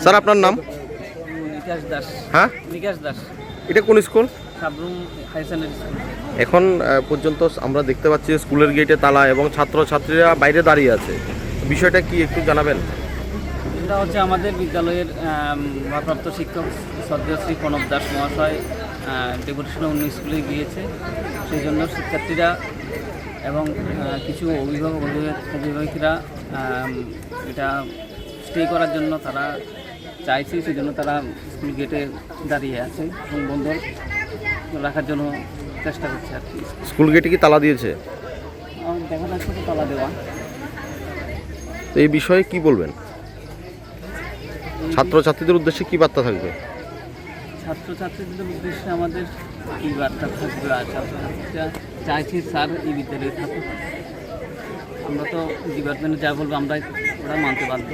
Sir আপনার নাম? নিকাশ দাস। হ্যাঁ, নিকাশ দাস। এটা কোন school? Sabroom high secondary school. এখন পর্যন্ত আমরা দেখতে পাচ্ছি স্কুলের গেটে তালা এবং ছাত্রছাত্রীরা বাইরে দাঁড়িয়ে আছে, বিষয়টা কি একটু জানাবেন? এটা হচ্ছে আমাদের বিদ্যালয়ের ভারপ্রাপ্ত শিক্ষক শ্রী প্রণব দাস মহাশয় ডেপুটেশন অন্য স্কুলে গিয়েছে, সেই জন্য শিক্ষার্থীরা এবং কিছু অভিভাবকরা এটা স্টে করার জন্য তারা চাইছে, সেই জন্য তারা স্কুল গেটে দাঁড়িয়ে আছে এবং বন্ধ রাখার জন্য চেষ্টা করছে আর কি। স্কুল গেটে কি তালা দিয়েছে? দেখা যাচ্ছে তো তালা দেওয়া। তো এই বিষয়ে কি বলবেন? ছাত্রছাত্রীদের উদ্দেশ্যে কি বার্তা থাকবে? ছাত্রছাত্রীদের উদ্দেশ্যে আমাদের কী বার্তা থাকবে? আর ছাত্রছাত্রীরা চাইছি স্যার এই বিদ্যালয়ে থাকুক। আমরা তো ডিপার্টমেন্টে যা বলবো আমরা ওরা মানতে বাধ্য।